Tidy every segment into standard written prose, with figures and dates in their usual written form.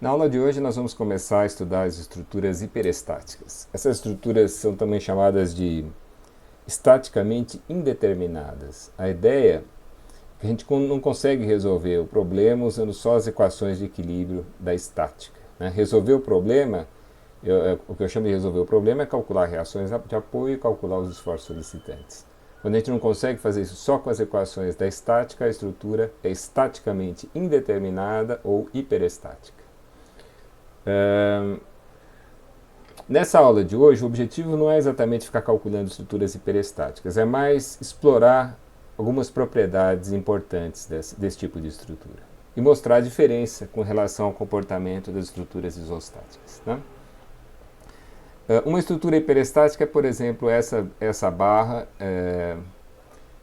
Na aula de hoje nós vamos começar a estudar as estruturas hiperestáticas. Essas estruturas são também chamadas de estaticamente indeterminadas. A ideia é que a gente não consegue resolver o problema usando só as equações de equilíbrio da estática, né? Resolver o problema, o que eu chamo de resolver o problema é calcular reações de apoio e calcular os esforços solicitantes. Quando a gente não consegue fazer isso só com as equações da estática, a estrutura é estaticamente indeterminada ou hiperestática. Nessa aula de hoje, o objetivo não é exatamente ficar calculando estruturas hiperestáticas, é mais explorar algumas propriedades importantes desse tipo de estrutura e mostrar a diferença com relação ao comportamento das estruturas isostáticas. Né? Uma estrutura hiperestática é, por exemplo, essa barra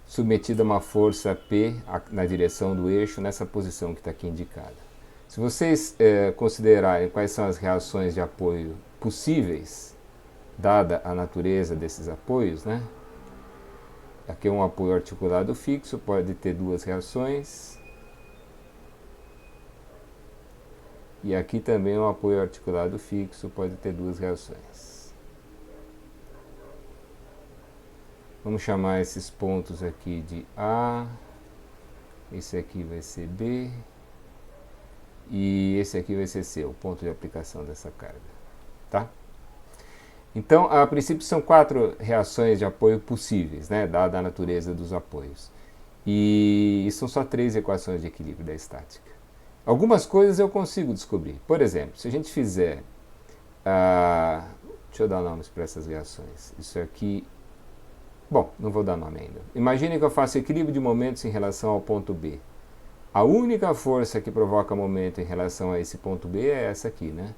submetida a uma força P na direção do eixo, nessa posição que está aqui indicada. Se vocês considerarem quais são as reações de apoio possíveis, dada a natureza desses apoios, né? Aqui é um apoio articulado fixo, pode ter duas reações. E aqui também um apoio articulado fixo, pode ter duas reações. Vamos chamar esses pontos aqui de A, esse aqui vai ser B, e esse aqui vai ser C, o ponto de aplicação dessa carga. Tá? Então, a princípio são 4 reações de apoio possíveis, né, dada a natureza dos apoios. E são só 3 equações de equilíbrio da estática. Algumas coisas eu consigo descobrir. Por exemplo, se a gente fizer... deixa eu dar nomes para essas reações. Isso aqui... Bom, não vou dar nome ainda. Imagine que eu faço equilíbrio de momentos em relação ao ponto B. A única força que provoca momento em relação a esse ponto B é essa aqui, né?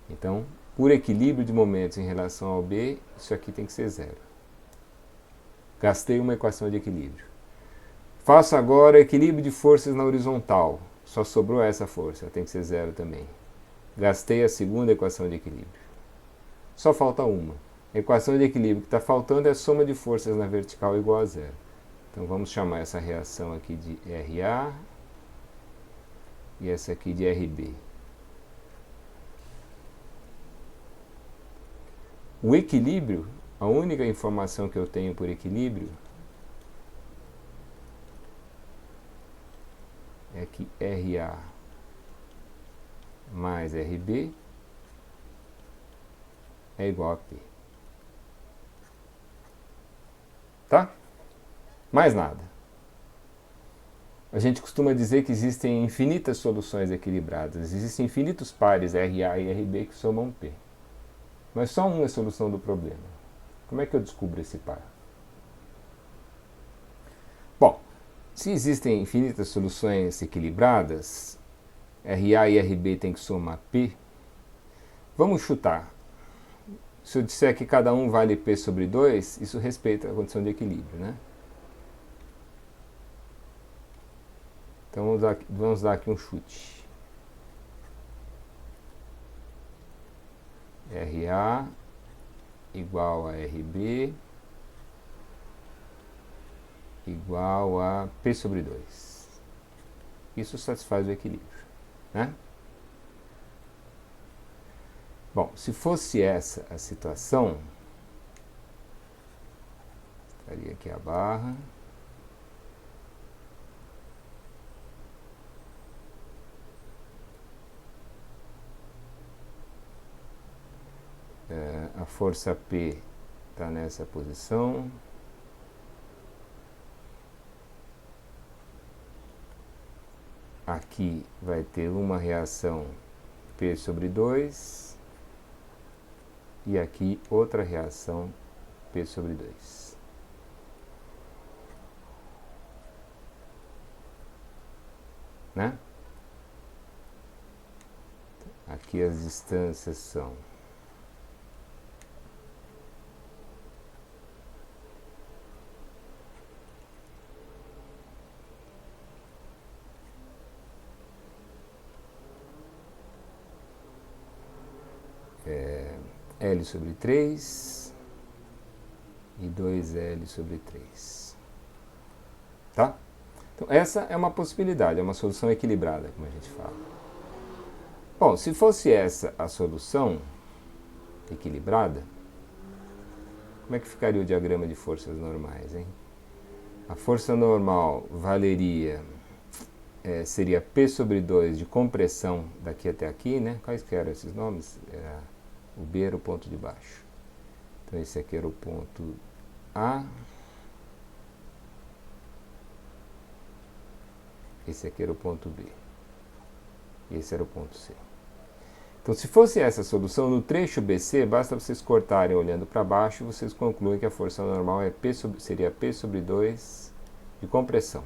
Então, por equilíbrio de momentos em relação ao B, isso aqui tem que ser zero. Gastei uma equação de equilíbrio. Faço agora equilíbrio de forças na horizontal. Só sobrou essa força, tem que ser zero também. Gastei a segunda equação de equilíbrio. Só falta uma. A equação de equilíbrio que está faltando é a soma de forças na vertical igual a zero. Então vamos chamar essa reação aqui de RA e essa aqui de RB. O equilíbrio, a única informação que eu tenho por equilíbrio é que RA mais RB é igual a P. Tá? Mais nada. A gente costuma dizer que existem infinitas soluções equilibradas. Existem infinitos pares RA e RB que somam P. Mas só uma é a solução do problema. Como é que eu descubro esse par? Bom, se existem infinitas soluções equilibradas, RA e RB tem que somar P, vamos chutar. Se eu disser que cada um vale P sobre 2, isso respeita a condição de equilíbrio, né? Então vamos dar aqui um chute. RA igual a RB igual a P sobre 2. Isso satisfaz o equilíbrio, né? Bom, se fosse essa a situação, estaria aqui a barra. A força P está nessa posição. Aqui vai ter uma reação P sobre 2. E aqui outra reação P sobre 2. Né? Aqui as distâncias são L sobre 3 e 2L sobre 3. Tá? Então, essa é uma possibilidade, é uma solução equilibrada, como a gente fala. Bom, se fosse essa a solução equilibrada, como é que ficaria o diagrama de forças normais, hein? A força normal valeria, seria P sobre 2 de compressão daqui até aqui, né? Quais que eram esses nomes? O B era o ponto de baixo. Então esse aqui era o ponto A. Esse aqui era o ponto B. Esse era o ponto C. Então, se fosse essa a solução, no trecho BC, basta vocês cortarem olhando para baixo e vocês concluem que a força normal seria P sobre 2 de compressão.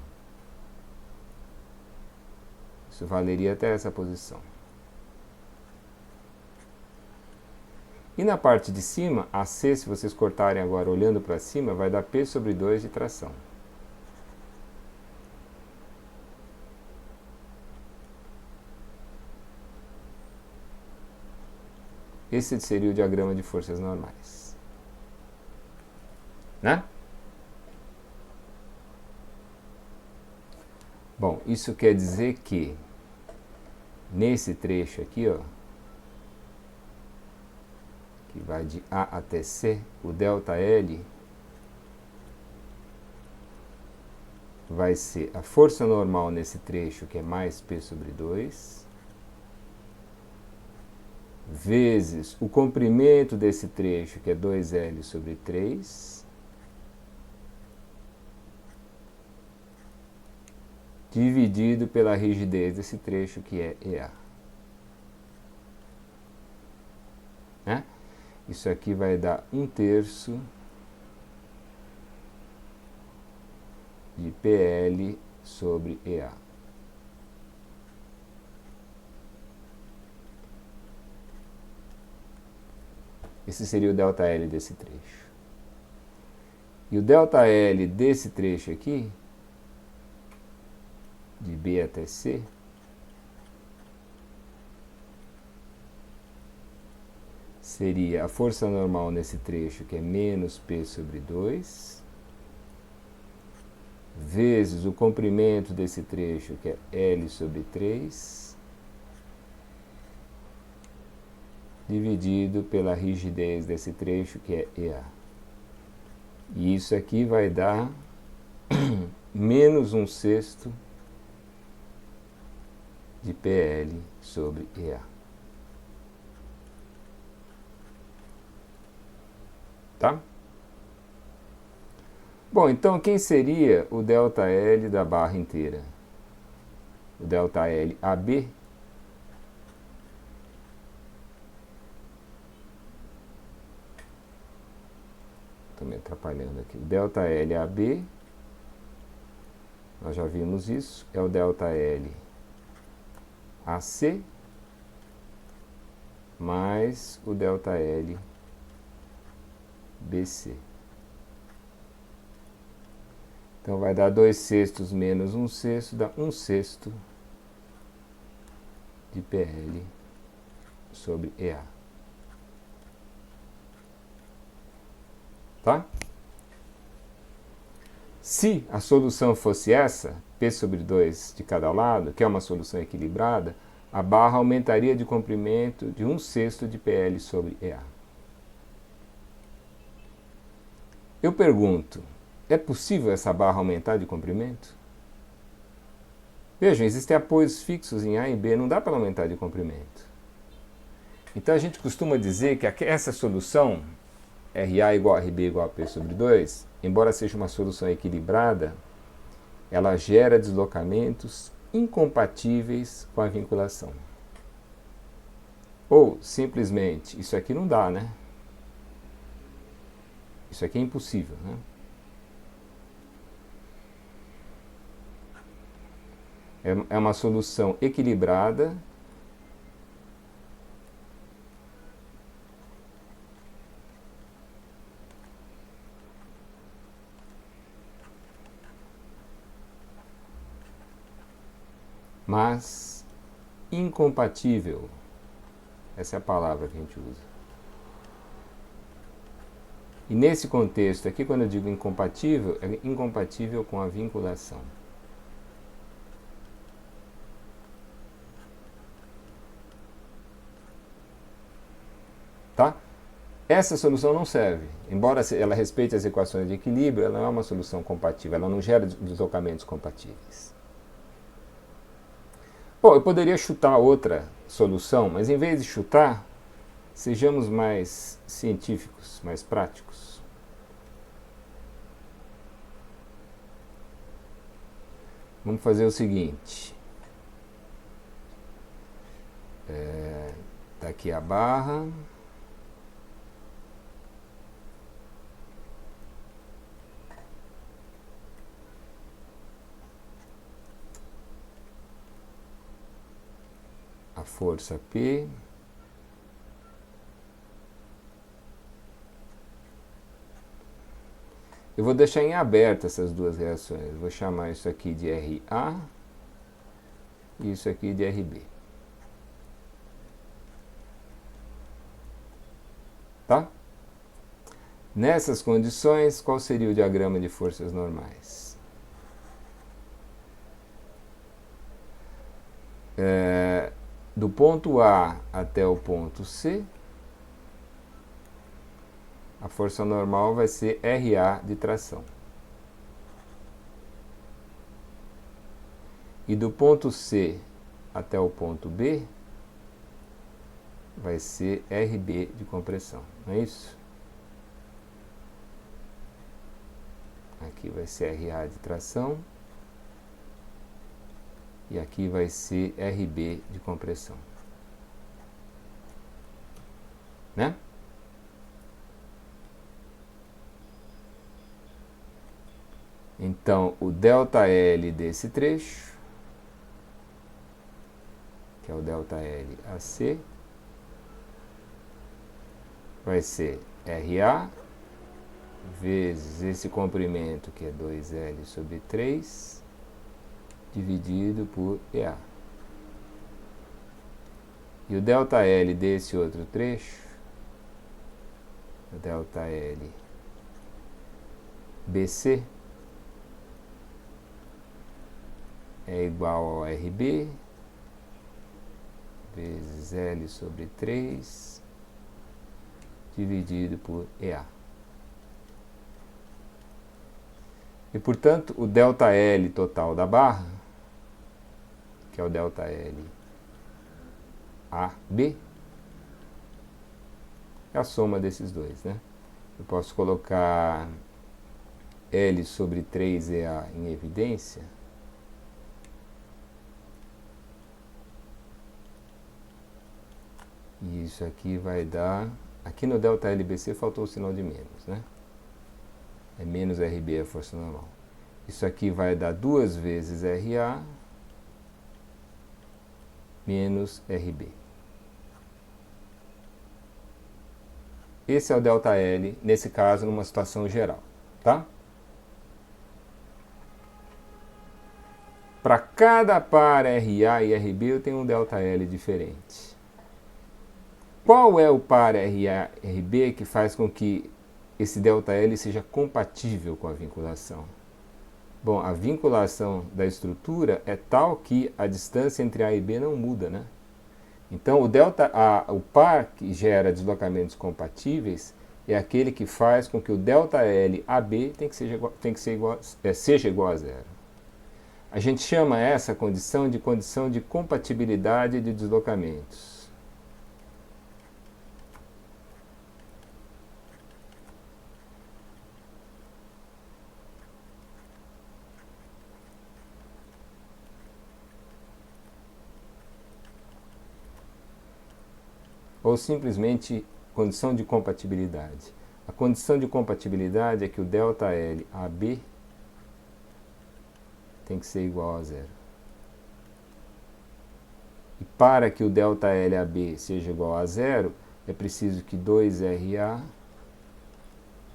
Isso valeria até essa posição. E na parte de cima, AC, se vocês cortarem agora olhando para cima, vai dar P sobre 2 de tração. Esse seria o diagrama de forças normais. Né? Bom, isso quer dizer que nesse trecho aqui, ó, que vai de A até C, o ΔL vai ser a força normal nesse trecho, que é mais P sobre 2, vezes o comprimento desse trecho, que é 2L sobre 3, dividido pela rigidez desse trecho, que é EA. Né? Isso aqui vai dar 1/3 de PL sobre EA. Esse seria o ΔL desse trecho. E o ΔL desse trecho aqui, de B até C, seria a força normal nesse trecho, que é menos P sobre 2, vezes o comprimento desse trecho, que é L sobre 3, dividido pela rigidez desse trecho, que é EA. E isso aqui vai dar menos 1/6 de PL sobre EA. Tá? Bom, então quem seria o ΔL da barra inteira? O ΔL AB estou me atrapalhando aqui. O ΔL AB, nós já vimos isso, é o ΔL AC mais o ΔL BC. Então vai dar 2/6 menos 1/6, dá 1/6 de PL sobre EA. Tá? Se a solução fosse essa, P sobre 2 de cada lado, que é uma solução equilibrada, a barra aumentaria de comprimento de 1/6 de PL sobre EA. Eu pergunto, é possível essa barra aumentar de comprimento? Vejam, existem apoios fixos em A e B, não dá para aumentar de comprimento. Então a gente costuma dizer que essa solução, RA igual a RB igual a P sobre 2, embora seja uma solução equilibrada, ela gera deslocamentos incompatíveis com a vinculação. Ou, simplesmente, isso aqui não dá, né? Isso aqui é impossível, né? É uma solução equilibrada, mas incompatível. Essa é a palavra que a gente usa. E nesse contexto aqui, quando eu digo incompatível, é incompatível com a vinculação. tá? Essa solução não serve. Embora ela respeite as equações de equilíbrio, ela não é uma solução compatível, ela não gera deslocamentos compatíveis. Bom, eu poderia chutar outra solução, mas em vez de chutar, sejamos mais científicos, mais práticos. Vamos fazer o seguinte. Tá aqui a barra. A força P. Eu vou deixar em aberto essas duas reações. Vou chamar isso aqui de RA e isso aqui de RB. Tá? Nessas condições, qual seria o diagrama de forças normais? Do ponto A até o ponto C, a força normal vai ser RA de tração. E do ponto C até o ponto B, vai ser RB de compressão, não é isso? Aqui vai ser RA de tração. E aqui vai ser RB de compressão. Né? Então, o ΔL desse trecho, que é o ΔL AC, vai ser RA vezes esse comprimento, que é 2L sobre 3, dividido por EA. E o ΔL desse outro trecho, o ΔL BC, é igual ao RB vezes L sobre 3, dividido por EA. E, portanto, o ΔL total da barra, que é o ΔL AB, é a soma desses dois, né? Eu posso colocar L sobre 3EA em evidência. E isso aqui vai dar... Aqui no ΔLBC faltou o sinal de menos, né? É menos RB a força normal. Isso aqui vai dar 2 vezes RA menos RB. Esse é o ΔL, nesse caso, numa situação geral, tá? Para cada par RA e RB, eu tenho um ΔL diferente. Qual é o par RA-RB que faz com que esse ΔL seja compatível com a vinculação? Bom, a vinculação da estrutura é tal que a distância entre A e B não muda, né? Então, o par que gera deslocamentos compatíveis é aquele que faz com que o ΔL AB seja igual a zero. A gente chama essa condição de compatibilidade de deslocamentos. Ou simplesmente condição de compatibilidade. A condição de compatibilidade é que o ΔL AB tem que ser igual a zero. E para que o ΔL AB seja igual a zero, é preciso que 2RA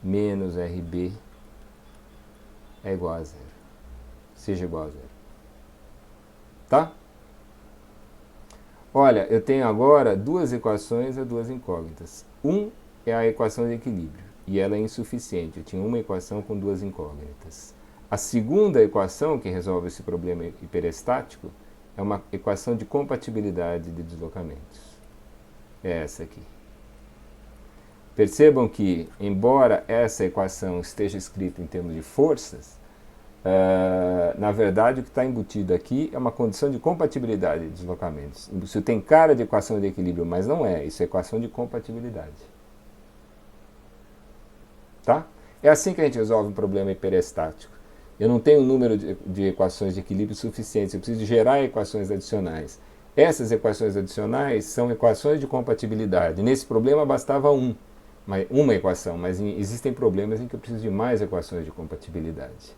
menos RB é igual a zero. Seja igual a zero. Tá? Olha, eu tenho agora duas equações e duas incógnitas. É a equação de equilíbrio, e ela é insuficiente. Eu tinha uma equação com duas incógnitas. A segunda equação, que resolve esse problema hiperestático, é uma equação de compatibilidade de deslocamentos. É essa aqui. Percebam que, embora essa equação esteja escrita em termos de forças, na verdade o que está embutido aqui é uma condição de compatibilidade de deslocamentos. Isso tem cara de equação de equilíbrio, mas não é. Isso é equação de compatibilidade. Tá? É assim que a gente resolve um problema hiperestático. Eu não tenho um número de equações de equilíbrio suficiente, eu preciso gerar equações adicionais. Essas equações adicionais são equações de compatibilidade. Nesse problema bastava uma equação, mas existem problemas em que eu preciso de mais equações de compatibilidade.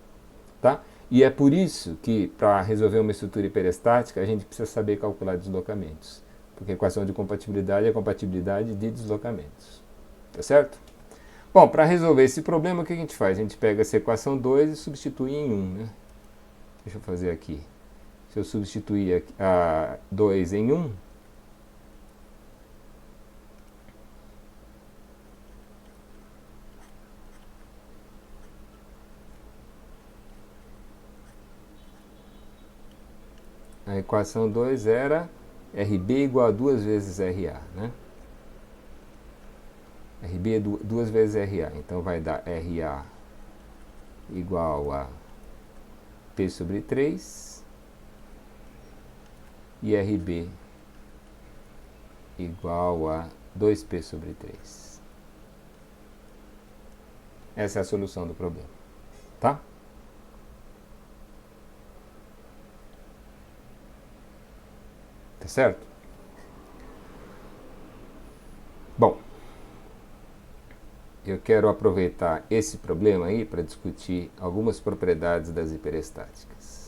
Tá? E é por isso que, para resolver uma estrutura hiperestática, a gente precisa saber calcular deslocamentos. Porque a equação de compatibilidade é a compatibilidade de deslocamentos. Tá certo? Bom, para resolver esse problema, o que a gente faz? A gente pega essa equação 2 e substitui em 1. Né? Deixa eu fazer aqui. Se eu substituir a 2 em 1, a equação 2 era RB igual a 2 vezes RA. Né? RB é 2 vezes RA. Então vai dar RA igual a P sobre 3 e RB igual a 2P sobre 3. Essa é a solução do problema. Tá? Tá certo? Bom, eu quero aproveitar esse problema aí para discutir algumas propriedades das hiperestáticas.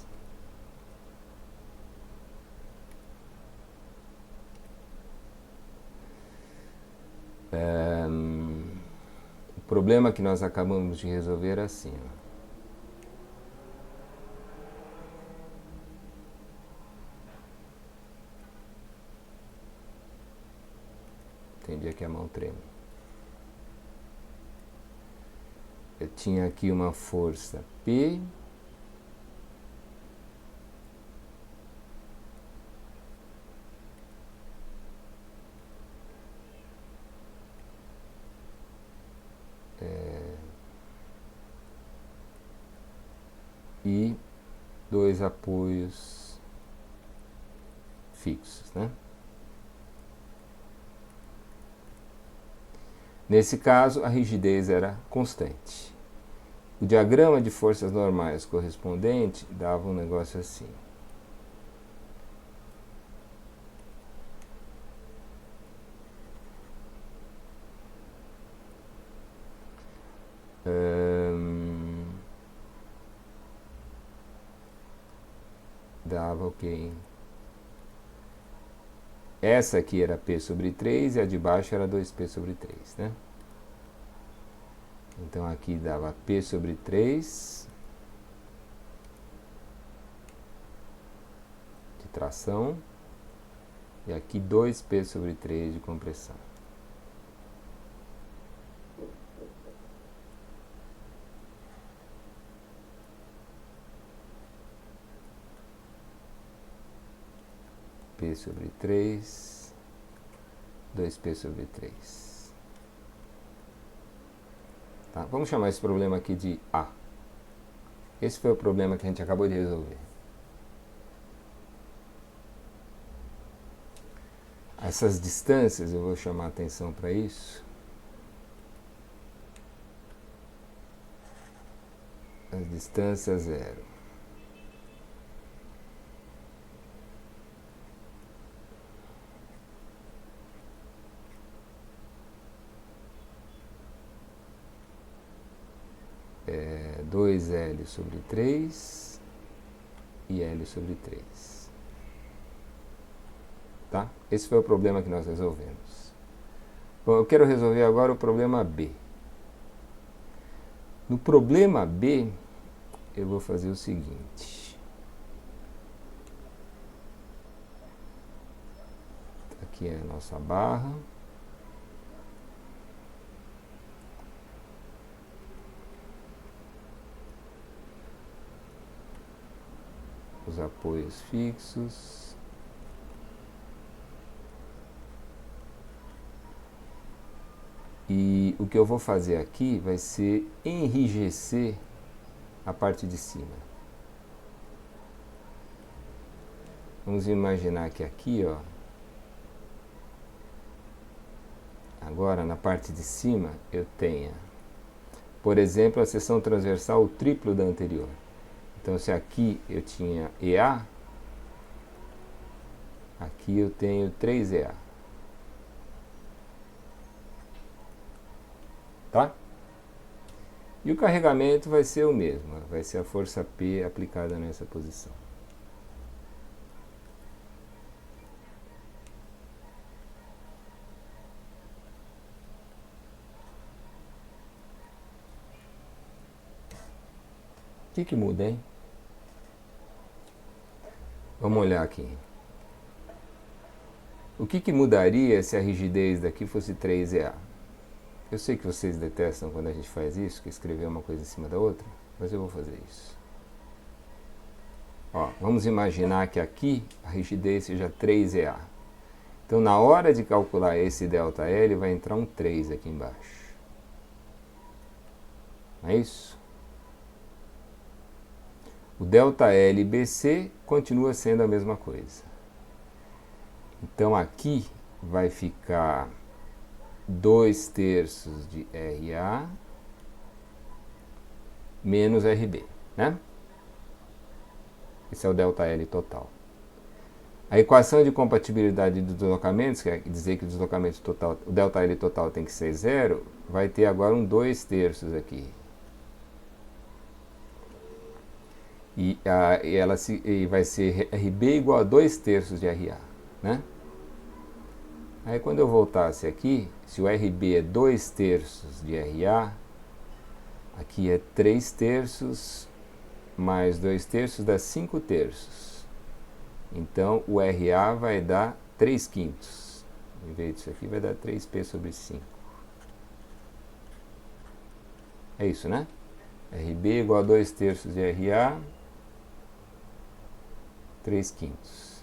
O problema que nós acabamos de resolver é assim. Entendi que a mão treme. Eu tinha aqui uma força P e 2 apoios fixos, né? Nesse caso, a rigidez era constante. O diagrama de forças normais correspondente dava um negócio assim. Dava ok. Essa aqui era P sobre 3 e a de baixo era 2P sobre 3, né? Então aqui dava P sobre 3 de tração e aqui 2P sobre 3 de compressão. P sobre 3, 2P sobre 3. Tá? Vamos chamar esse problema aqui de A. Esse foi o problema que a gente acabou de resolver. Essas distâncias, eu vou chamar a atenção para isso. As distâncias zero. É 2L sobre 3 e L sobre 3. Tá? Esse foi o problema que nós resolvemos. Bom, eu quero resolver agora o problema B. No problema B, eu vou fazer o seguinte. Aqui é a nossa barra. Os apoios fixos. E o que eu vou fazer aqui vai ser enrijecer a parte de cima. Vamos imaginar que aqui, ó, agora na parte de cima eu tenha, por exemplo, a seção transversal o triplo da anterior. Então se aqui eu tinha EA, aqui eu tenho 3EA. Tá? E o carregamento vai ser o mesmo, vai ser a força P aplicada nessa posição. O que muda, hein? Vamos olhar aqui. O que mudaria se a rigidez daqui fosse 3EA? Eu sei que vocês detestam quando a gente faz isso, que escrever uma coisa em cima da outra, mas eu vou fazer isso. Ó, vamos imaginar que aqui a rigidez seja 3EA. Então, na hora de calcular esse ΔL, vai entrar um 3 aqui embaixo. Não é isso? O ΔLBC continua sendo a mesma coisa. Então, aqui vai ficar 2/3 de RA menos RB, né? Esse é o ΔL total. A equação de compatibilidade dos deslocamentos, que quer dizer que o deslocamento total, o ΔL total tem que ser 0, vai ter agora um 2/3 aqui. E vai ser RB igual a 2/3 de RA, né? Aí quando eu voltasse aqui, se o RB é 2/3 de RA, aqui é 3/3 mais 2/3 dá 5/3. Então o RA vai dar 3/5. Em vez disso aqui vai dar 3P sobre 5. É isso, né? RB igual a 2/3 de RA, 3/5.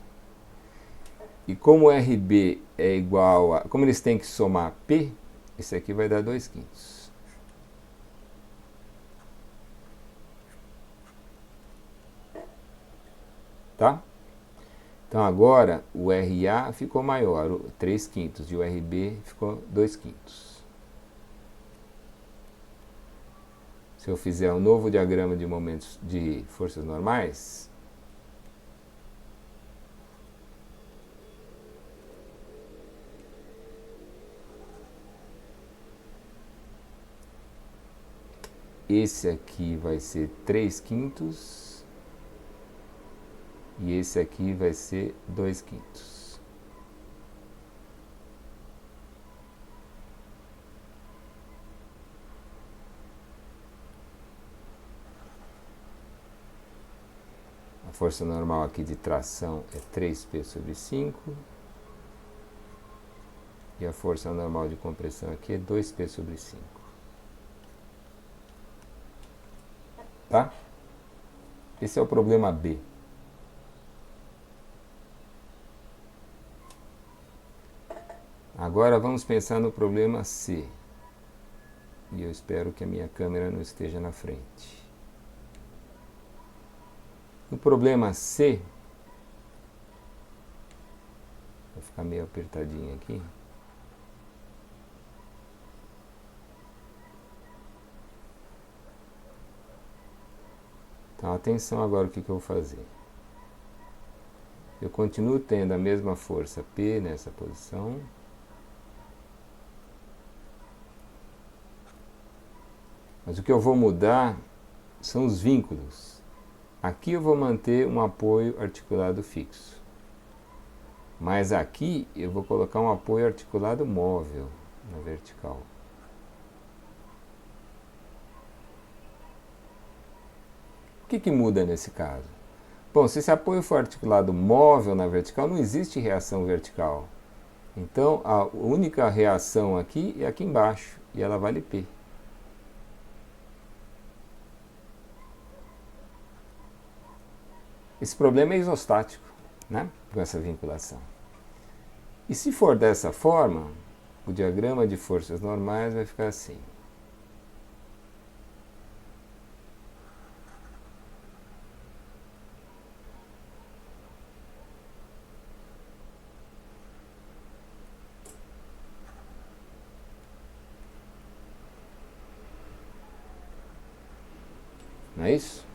E como RB é igual a... Como eles têm que somar P, esse aqui vai dar 2/5. Tá? Então agora o RA ficou maior, 3/5, e o RB ficou 2/5. Se eu fizer um novo diagrama de momentos de forças normais, esse aqui vai ser 3/5 e esse aqui vai ser 2/5. A força normal aqui de tração é 3P sobre 5 e a força normal de compressão aqui é 2P sobre 5. Tá? Esse é o problema B. Agora vamos pensar no problema C. E eu espero que a minha câmera não esteja na frente. No problema C, vou ficar meio apertadinho aqui. Então, atenção agora o que eu vou fazer. Eu continuo tendo a mesma força P nessa posição. Mas o que eu vou mudar são os vínculos. Aqui eu vou manter um apoio articulado fixo. Mas aqui eu vou colocar um apoio articulado móvel na vertical. O que muda nesse caso? Bom, se esse apoio for articulado móvel na vertical, não existe reação vertical. Então, a única reação aqui é aqui embaixo, e ela vale P. Esse problema é isostático, né? Com essa vinculação. E se for dessa forma, o diagrama de forças normais vai ficar assim. Não é isso?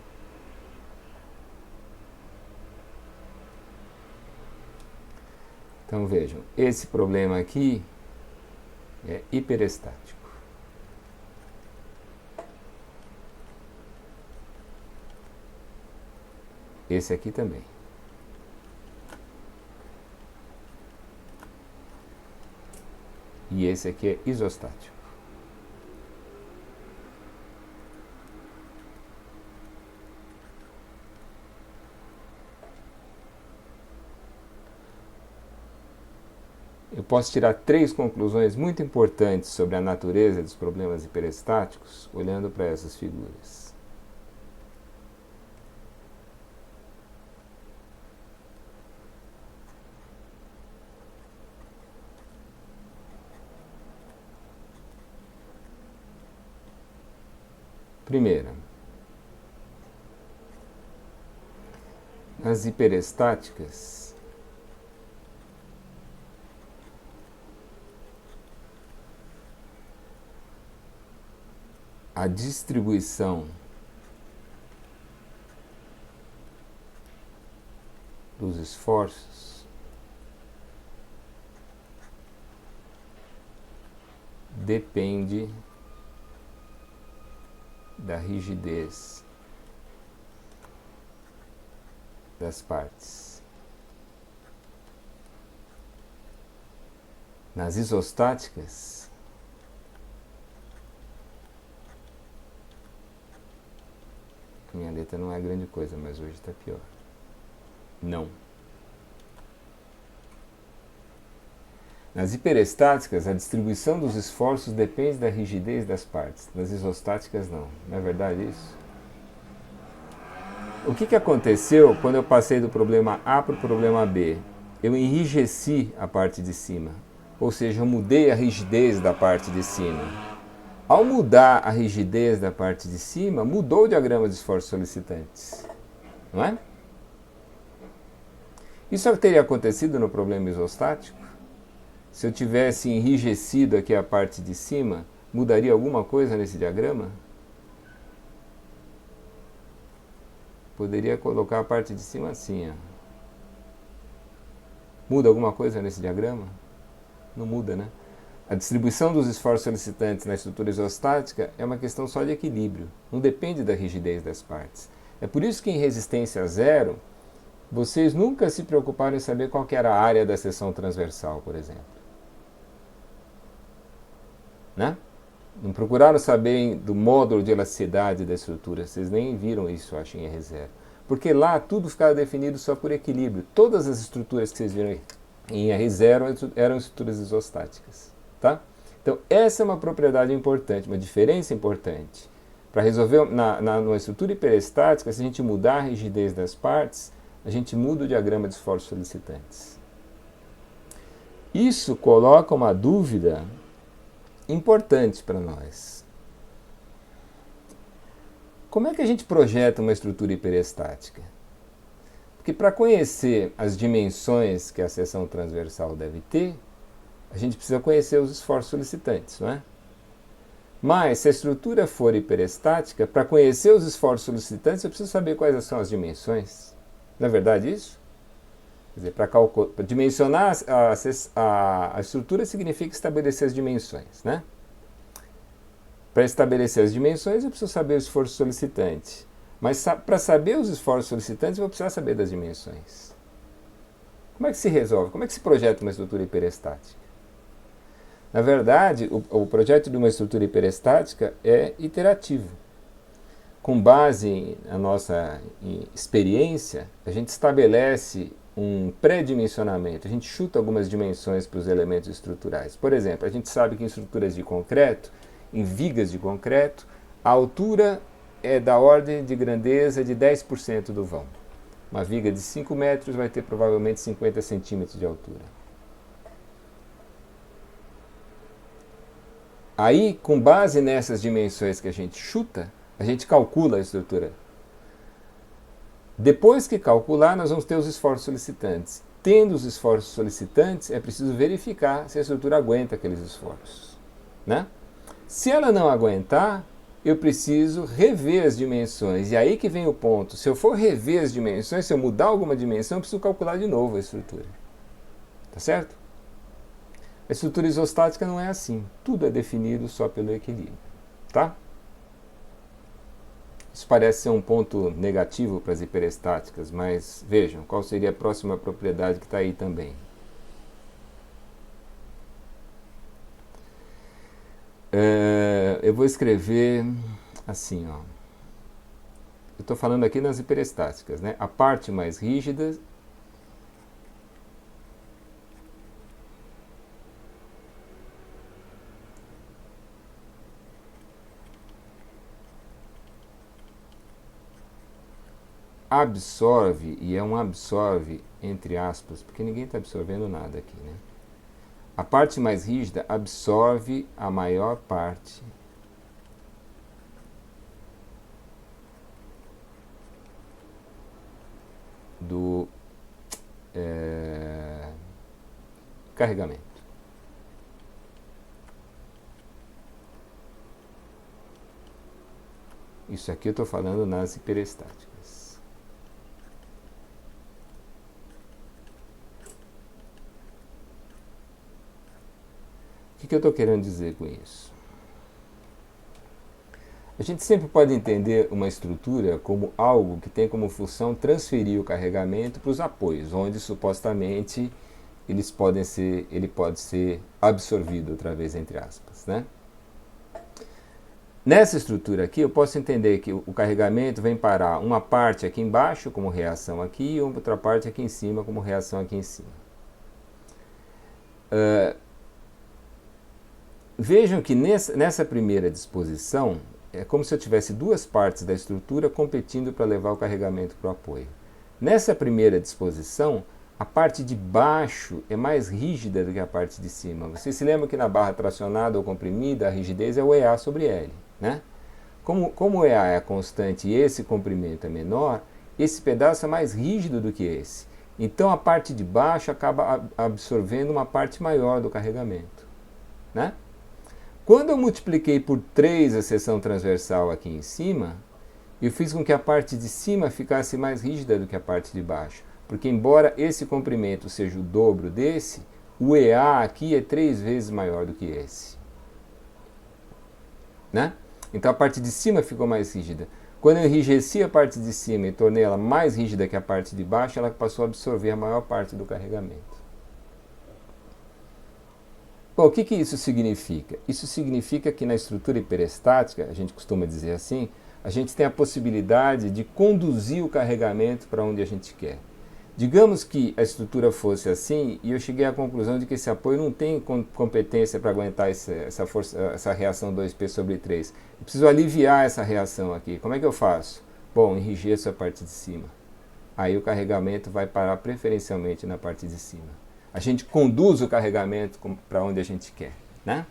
Então vejam, esse problema aqui é hiperestático. Esse aqui também. E esse aqui é isostático. Eu posso tirar 3 conclusões muito importantes sobre a natureza dos problemas hiperestáticos olhando para essas figuras. Primeira, nas hiperestáticas, a distribuição dos esforços depende da rigidez das partes. Nas isostáticas, minha letra não é grande coisa, mas hoje está pior. Não. Nas hiperestáticas, a distribuição dos esforços depende da rigidez das partes. Nas isostáticas, não. Não é verdade isso? O que aconteceu quando eu passei do problema A para o problema B? Eu enrijeci a parte de cima. Ou seja, eu mudei a rigidez da parte de cima. Ao mudar a rigidez da parte de cima, mudou o diagrama de esforços solicitantes. Não é? Isso teria acontecido no problema isostático? Se eu tivesse enrijecido aqui a parte de cima, mudaria alguma coisa nesse diagrama? Poderia colocar a parte de cima assim. Ó. Muda alguma coisa nesse diagrama? Não muda, né? A distribuição dos esforços solicitantes na estrutura isostática é uma questão só de equilíbrio. Não depende da rigidez das partes. É por isso que em resistência zero, vocês nunca se preocuparam em saber qual que era a área da seção transversal, por exemplo. Né? Não procuraram saber do módulo de elasticidade da estrutura. Vocês nem viram isso, eu acho, em R0. Porque lá tudo ficava definido só por equilíbrio. Todas as estruturas que vocês viram em R0 eram estruturas isostáticas. Tá? Então, essa é uma propriedade importante, uma diferença importante. Para resolver numa estrutura hiperestática, se a gente mudar a rigidez das partes, a gente muda o diagrama de esforços solicitantes. Isso coloca uma dúvida importante para nós. Como é que a gente projeta uma estrutura hiperestática? Porque para conhecer as dimensões que a seção transversal deve ter, a gente precisa conhecer os esforços solicitantes, não é? Mas, se a estrutura for hiperestática, para conhecer os esforços solicitantes, eu preciso saber quais são as dimensões. Não é verdade isso? Quer dizer, para dimensionar a estrutura significa estabelecer as dimensões, né? Para estabelecer as dimensões, eu preciso saber o esforço solicitante. Mas para saber os esforços solicitantes, eu vou precisar saber das dimensões. Como é que se resolve? Como é que se projeta uma estrutura hiperestática? Na verdade, o projeto de uma estrutura hiperestática é iterativo. Com base na nossa experiência, a gente estabelece um pré-dimensionamento, a gente chuta algumas dimensões para os elementos estruturais. Por exemplo, a gente sabe que em estruturas de concreto, em vigas de concreto, a altura é da ordem de grandeza de 10% do vão. Uma viga de 5 metros vai ter provavelmente 50 centímetros de altura. Aí, com base nessas dimensões que a gente chuta, a gente calcula a estrutura. Depois que calcular, nós vamos ter os esforços solicitantes. Tendo os esforços solicitantes, é preciso verificar se a estrutura aguenta aqueles esforços, né? Se ela não aguentar, eu preciso rever as dimensões. E aí que vem o ponto. Se eu for rever as dimensões, se eu mudar alguma dimensão, eu preciso calcular de novo a estrutura. Tá certo? A estrutura isostática não é assim. Tudo é definido só pelo equilíbrio. Tá? Isso parece ser um ponto negativo para as hiperestáticas, mas vejam, qual seria a próxima propriedade que está aí também. Eu vou escrever assim, ó. Eu estou falando aqui nas hiperestáticas, né? A parte mais rígida absorve, e é um absorve entre aspas, porque ninguém está absorvendo nada aqui, né? A parte mais rígida absorve a maior parte do carregamento. Isso aqui eu estou falando nas hiperestáticas. O que eu estou querendo dizer com isso? A gente sempre pode entender uma estrutura como algo que tem como função transferir o carregamento para os apoios, onde supostamente ele pode ser absorvido outra vez, entre aspas, né? Nessa estrutura aqui, eu posso entender que o carregamento vem parar uma parte aqui embaixo como reação aqui e outra parte aqui em cima como reação aqui em cima. Vejam que nessa primeira disposição, é como se eu tivesse duas partes da estrutura competindo para levar o carregamento para o apoio. Nessa primeira disposição, a parte de baixo é mais rígida do que a parte de cima. Vocês se lembram que na barra tracionada ou comprimida, a rigidez é o EA sobre L, né? Como o EA é a constante e esse comprimento é menor, esse pedaço é mais rígido do que esse. Então a parte de baixo acaba absorvendo uma parte maior do carregamento, né? Quando eu multipliquei por 3 a seção transversal aqui em cima, eu fiz com que a parte de cima ficasse mais rígida do que a parte de baixo. Porque embora esse comprimento seja o dobro desse, o EA aqui é 3 vezes maior do que esse, né? Então a parte de cima ficou mais rígida. Quando eu enrijeci a parte de cima e tornei ela mais rígida que a parte de baixo, ela passou a absorver a maior parte do carregamento. Bom, o que isso significa? Isso significa que na estrutura hiperestática, a gente costuma dizer assim, a gente tem a possibilidade de conduzir o carregamento para onde a gente quer. Digamos que a estrutura fosse assim e eu cheguei à conclusão de que esse apoio não tem competência para aguentar essa reação 2P sobre 3. Eu preciso aliviar essa reação aqui. Como é que eu faço? Bom, enrijeço a parte de cima. Aí o carregamento vai parar preferencialmente na parte de cima. A gente conduz o carregamento para onde a gente quer, né?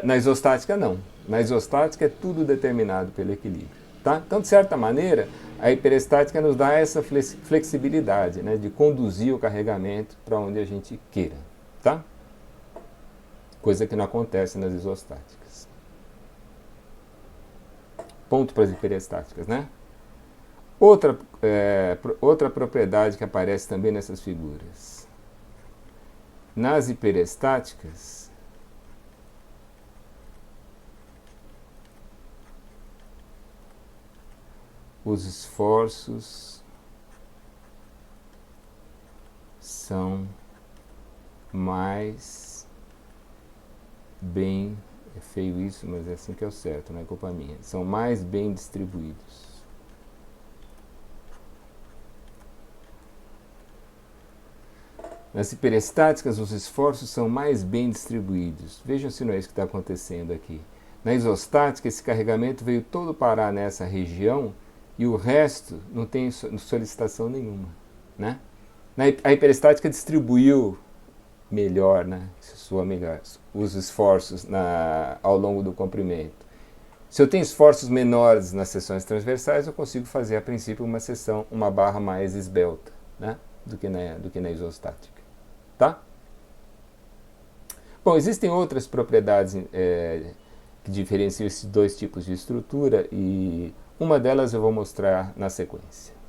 Na isostática, não. Na isostática é tudo determinado pelo equilíbrio, tá? Então, de certa maneira, a hiperestática nos dá essa flexibilidade, né, de conduzir o carregamento para onde a gente queira, tá? Coisa que não acontece nas isostáticas. Ponto para as hiperestáticas, né? Outra propriedade que aparece também nessas figuras. Nas hiperestáticas, os esforços são mais bem, é feio isso, mas é assim que é o certo, não é culpa minha, são mais bem distribuídos. Nas hiperestáticas, os esforços são mais bem distribuídos. Vejam se não é isso que está acontecendo aqui. Na isostática, esse carregamento veio todo parar nessa região e o resto não tem solicitação nenhuma, né? A hiperestática distribuiu melhor, né? Se soa melhor, os esforços ao longo do comprimento. Se eu tenho esforços menores nas seções transversais, eu consigo fazer a princípio uma barra mais esbelta, né? do que na isostática. Tá? Bom, existem outras propriedades que diferenciam esses dois tipos de estrutura e uma delas eu vou mostrar na sequência.